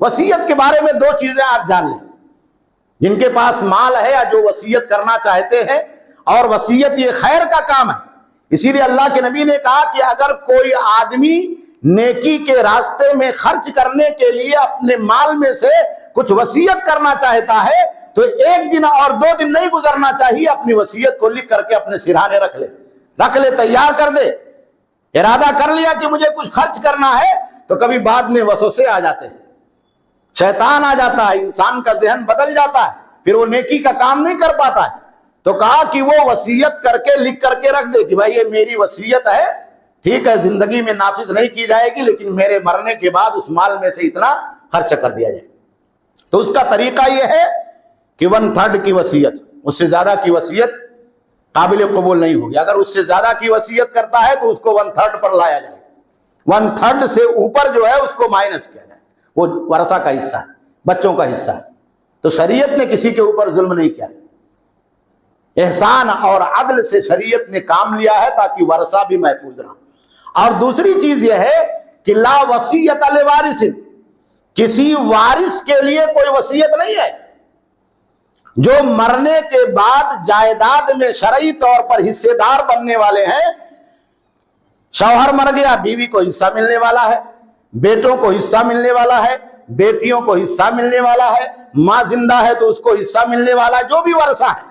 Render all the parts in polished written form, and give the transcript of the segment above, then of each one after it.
وصیت کے بارے میں 2 چیزیں آپ جان لیں، جن کے پاس مال ہے یا جو وصیت کرنا چاہتے ہیں، اور وصیت یہ خیر کا کام ہے، اسی لیے اللہ کے نبی نے کہا کہ اگر کوئی آدمی نیکی کے راستے میں خرچ کرنے کے لیے اپنے مال میں سے کچھ وصیت کرنا چاہتا ہے تو 1 دن اور 2 دن نہیں گزرنا چاہیے، اپنی وصیت کو لکھ کر کے اپنے سرہانے رکھ لے، تیار کر دے، ارادہ کر لیا کہ مجھے کچھ خرچ کرنا ہے، تو کبھی بعد میں وسوسے آ جاتے ہیں، شیطان آ جاتا ہے، انسان کا ذہن بدل جاتا ہے، پھر وہ نیکی کا کام نہیں کر پاتا ہے۔ تو کہا کہ وہ وصیت کر کے لکھ کر کے رکھ دے کہ بھائی یہ میری وصیت ہے، ٹھیک ہے زندگی میں نافذ نہیں کی جائے گی، لیکن میرے مرنے کے بعد اس مال میں سے اتنا خرچ کر دیا جائے۔ تو اس کا طریقہ یہ ہے کہ 1/3 کی وصیت، اس سے زیادہ کی وصیت قابل قبول نہیں ہوگی۔ اگر اس سے زیادہ کی وصیت کرتا ہے تو اس کو 1/3 پر لایا جائے، 1/3 سے اوپر جو ہے اس کو مائنس کیا جائے، وہ ورثہ کا حصہ ہے، بچوں کا حصہ ہے۔ تو شریعت نے کسی کے اوپر ظلم نہیں کیا، احسان اور عدل سے شریعت نے کام لیا ہے تاکہ ورثہ بھی محفوظ رہا۔ اور دوسری چیز یہ ہے کہ لا وصیت لوارث، کسی وارث کے لیے کوئی وصیت نہیں ہے۔ جو مرنے کے بعد جائیداد میں شرعی طور پر حصے دار بننے والے ہیں، شوہر مر گیا، بیوی کو حصہ ملنے والا ہے، بیٹوں کو حصہ ملنے والا ہے، بیٹیوں کو حصہ ملنے والا ہے، ماں زندہ ہے تو اس کو حصہ ملنے والا ہے، جو بھی ورثہ ہے۔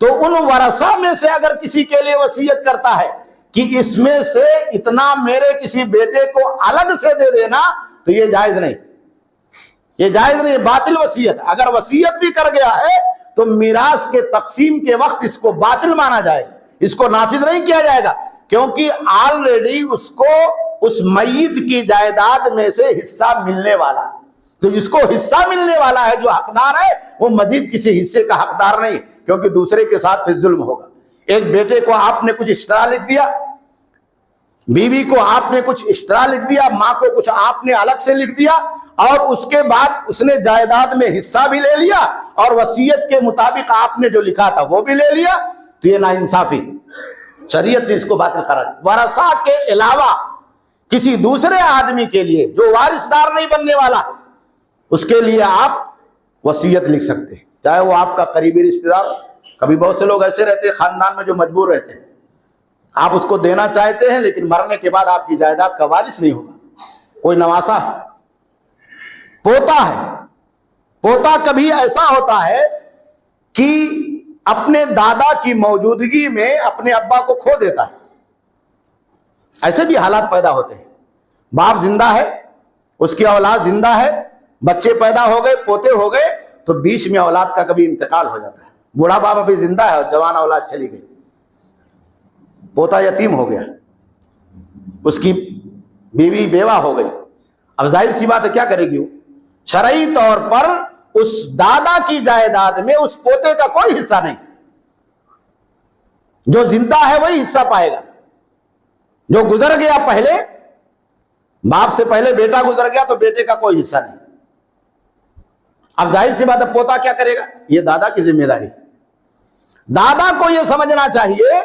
تو ان ورثہ میں سے اگر کسی کے لیے وصیت کرتا ہے کہ اس میں سے اتنا میرے کسی بیٹے کو الگ سے دے دینا، تو یہ جائز نہیں، یہ جائز نہیں، باطل وصیت۔ اگر وصیت بھی کر گیا ہے تو میراث کے تقسیم کے وقت اس کو باطل مانا جائے گا، اس کو نافذ نہیں کیا جائے گا، کیونکہ آلریڈی اس کو اس میت کی جائیداد میں سے حصہ ملنے والا ہے۔ تو جس کو حصہ ملنے والا ہے، جو حقدار ہے، وہ مزید کسی حصے کا حقدار نہیں، کیونکہ دوسرے کے ساتھ پھر ظلم ہوگا۔ ایک بیٹے کو آپ نے کچھ ایکسٹرا لکھ دیا، بیوی کو آپ نے کچھ ایکسٹرا لکھ دیا، ماں کو کچھ آپ نے الگ سے لکھ دیا، اور اس کے بعد اس نے جائیداد میں حصہ بھی لے لیا اور وصیت کے مطابق آپ نے جو لکھا تھا وہ بھی لے لیا، تو یہ ناانصافی، شریعت نے اس کو باطل قرار دیا۔ ورثہ کے علاوہ کسی دوسرے آدمی کے لیے جو وارث دار نہیں بننے والا، اس کے لیے آپ وصیت لکھ سکتے ہیں، چاہے وہ آپ کا قریبی رشتہ دار۔ کبھی بہت سے لوگ ایسے رہتے ہیں خاندان میں جو مجبور رہتے ہیں، آپ اس کو دینا چاہتے ہیں لیکن مرنے کے بعد آپ کی جائیداد کا وارث نہیں ہوگا، کوئی نواسا ہے، پوتا ہے۔ پوتا کبھی ایسا ہوتا ہے کہ اپنے دادا کی موجودگی میں اپنے ابا کو کھو دیتا ہے، ایسے بھی حالات پیدا ہوتے ہیں۔ باپ زندہ ہے، اس کی اولاد زندہ ہے، بچے پیدا ہو گئے، پوتے ہو گئے، تو بیچ میں اولاد کا کبھی انتقال ہو جاتا ہے، بوڑھا باپ ابھی زندہ ہے اور جوان اولاد چلی گئی، پوتا یتیم ہو گیا، اس کی بیوی بیوہ ہو گئی۔ اب ظاہر سی بات ہے کیا کرے گی وہ؟ شرعی طور پر اس دادا کی جائیداد میں اس پوتے کا کوئی حصہ نہیں، جو زندہ ہے وہی حصہ پائے گا، جو گزر گیا پہلے، باپ سے پہلے بیٹا گزر گیا تو بیٹے کا کوئی حصہ نہیں۔ اب ظاہر سی بات ہے پوتا کیا کرے گا؟ یہ دادا کی ذمہ داری۔ دادا کو یہ سمجھنا چاہیے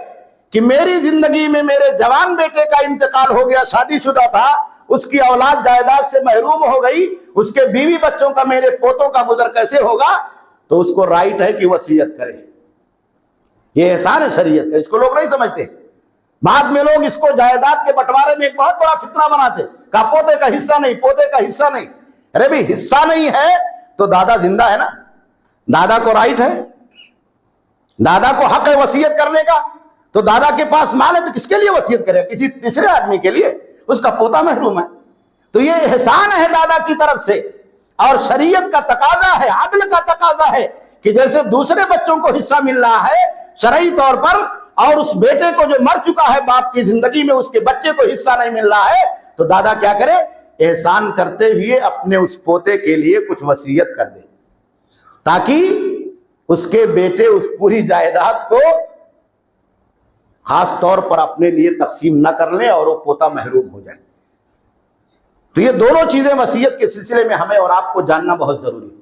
کہ میری زندگی میں میرے جوان بیٹے کا انتقال ہو گیا، شادی شدہ تھا، اس کی اولاد جائیداد سے محروم ہو گئی، اس کے بیوی بچوں کا میرے پوتوں کا گزر کیسے ہوگا؟ تو اس کو رائٹ ہے کہ وصیت کرے۔ یہ احسان ہے شریعت کا، اس کو لوگ نہیں سمجھتے۔ بعد میں لوگ اس کو جائیداد کے بٹوارے میں ایک بہت بڑا فتنہ بناتے، کہا پوتے کا حصہ نہیں، پوتے کا حصہ نہیں۔ ارے بھئی حصہ نہیں ہے تو دادا زندہ ہے نا، دادا کو رائٹ ہے، دادا کو حق ہے وصیت کرنے کا، تو دادا کے پاس مال ہے تو کس کے لیے وصیت کرے؟ کسی تیسرے آدمی کے لیے، اس کا پوتا محروم ہے۔ تو یہ احسان ہے دادا کی طرف سے، اور شریعت کا تقاضا ہے، عدل کا تقاضا ہے کہ جیسے دوسرے بچوں کو حصہ مل رہا ہے شرعی طور پر، اور اس بیٹے کو جو مر چکا ہے باپ کی زندگی میں اس کے بچے کو حصہ نہیں مل رہا ہے، تو دادا کیا کرے؟ احسان کرتے ہوئے اپنے اس پوتے کے لیے کچھ وصیت کر دے، تاکہ اس کے بیٹے اس پوری جائیداد کو خاص طور پر اپنے لیے تقسیم نہ کر لیں اور وہ پوتا محروم ہو جائے۔ تو یہ دونوں چیزیں وصیت کے سلسلے میں ہمیں اور آپ کو جاننا بہت ضروری ہے۔